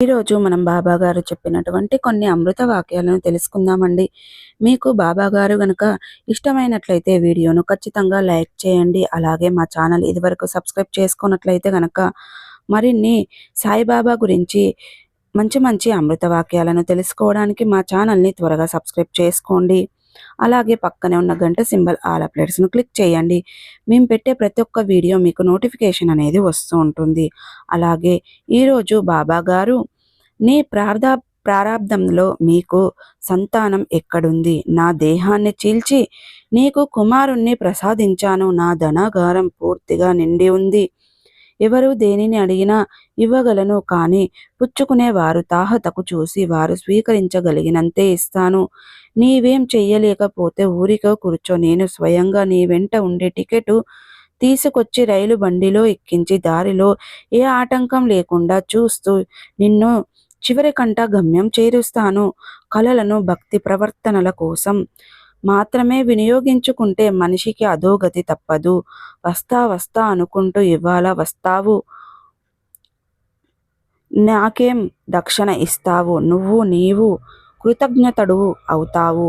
ఈరోజు మనం బాబా గారు చెప్పినటువంటి కొన్ని అమృత వాక్యాలను తెలుసుకుందామండి. మీకు బాబా గారు గనక ఇష్టమైనట్లయితే వీడియోను ఖచ్చితంగా లైక్ చేయండి. అలాగే మా ఛానల్ ఇదివరకు సబ్స్క్రైబ్ చేసుకున్నట్లయితే గనక మరిన్ని సాయిబాబా గురించి మంచి మంచి అమృత వాక్యాలను తెలుసుకోవడానికి మా ఛానల్ని త్వరగా సబ్స్క్రైబ్ చేసుకోండి. అలాగే పక్కనే ఉన్న గంట సింబల్ ఆల్ అప్డేట్స్ను క్లిక్ చేయండి. మేము పెట్టే ప్రతి ఒక్క వీడియో మీకు నోటిఫికేషన్ అనేది వస్తూ ఉంటుంది. అలాగే ఈరోజు బాబా గారు నీ ప్రారాబ్ధంలో మీకు సంతానం ఎక్కడుంది? నా దేహాన్ని చీల్చి నీకు కుమారుణ్ణి ప్రసాదించాను. నా ధనాగారం పూర్తిగా నిండి ఉంది. ఎవరు దేనిని అడిగినా ఇవ్వగలను, కానీ పుచ్చుకునేవారు తాహతకు చూసి వారు స్వీకరించగలిగినంతే ఇస్తాను. నీవేం చెయ్యలేకపోతే ఊరికే కూర్చో. నేను స్వయంగా నీ వెంట ఉండే టికెటు తీసుకొచ్చి రైలు బండిలో ఎక్కించి దారిలో ఏ ఆటంకం లేకుండా చూస్తూ నిన్ను చివరికంట గమ్యం చేరుస్తాను. కలలను భక్తి ప్రవర్తనల కోసం మాత్రమే వినియోగించుకుంటే మనిషికి అధోగతి తప్పదు. వస్తా వస్తా అనుకుంటూ ఇవాళ వస్తావు, నాకేం దక్షిణ ఇస్తావు? నీవు కృతజ్ఞతడు అవుతావు.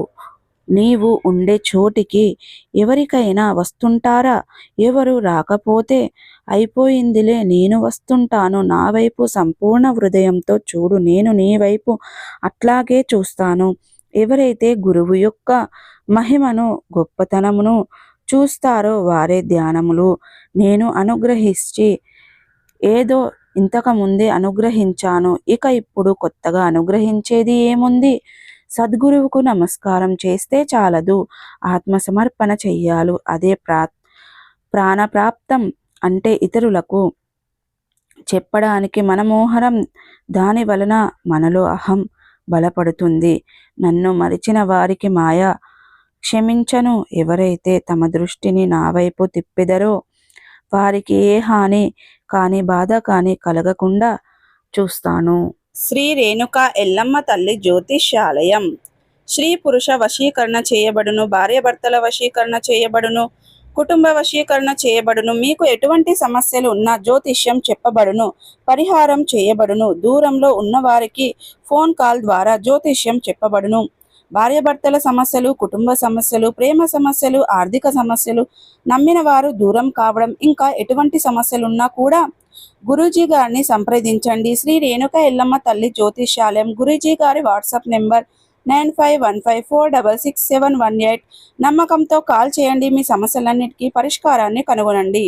నీవు ఉండే చోటికి ఎవరికైనా వస్తుంటారా? ఎవరు రాకపోతే అయిపోయిందిలే, నేను వస్తుంటాను. నా వైపు సంపూర్ణ హృదయంతో చూడు, నేను నీ వైపు అట్లాగే చూస్తాను. ఎవరైతే గురువు యొక్క మహిమను గొప్పతనమును చూస్తారో వారే ధ్యానములు నేను అనుగ్రహించి ఏదో ఇంతకుముందే అనుగ్రహించాను, ఇక ఇప్పుడు కొత్తగా అనుగ్రహించేది ఏముంది? సద్గురువుకు నమస్కారం చేస్తే చాలదు, ఆత్మసమర్పణ చెయ్యాలి. అదే ప్రాణప్రాప్తం. అంటే ఇతరులకు చెప్పడానికి మనమోహరం. దాని వలన మనలో అహం బలపడుతుంది. నన్ను మరిచిన వారికి మాయ క్షమించను. ఎవరైతే తమ దృష్టిని నా వైపు తిప్పెదరో వారికి ఏ హాని కానీ బాధ కానీ కలగకుండా చూస్తాను. శ్రీ రేణుక ఎల్లమ్మ తల్లి జ్యోతిష్యాలయం. స్త్రీ పురుష వశీకరణ చేయబడును, భార్యాభర్తల వశీకరణ చేయబడును, కుటుంబ వశీకరణ చేయబడును. మీకు ఎటువంటి సమస్యలు ఉన్నా జ్యోతిష్యం చెప్పబడును, పరిహారం చేయబడును. దూరంలో ఉన్నవారికి ఫోన్ కాల్ ద్వారా జ్యోతిష్యం చెప్పబడును. భార్యాభర్తల సమస్యలు, కుటుంబ సమస్యలు, ప్రేమ సమస్యలు, ఆర్థిక సమస్యలు, నమ్మిన వారు దూరం కావడం, ఇంకా ఎటువంటి సమస్యలున్నా కూడా గురూజీ గారిని సంప్రదించండి. శ్రీ రేణుక ఎల్లమ్మ తల్లి జ్యోతిష్యాలయం. గురూజీ గారి వాట్సాప్ నెంబర్ 9515466718. నమ్మకంతో కాల్ చేయండి. మీ సమస్యలన్నిటికీ పరిష్కారాన్ని కనుగొనండి.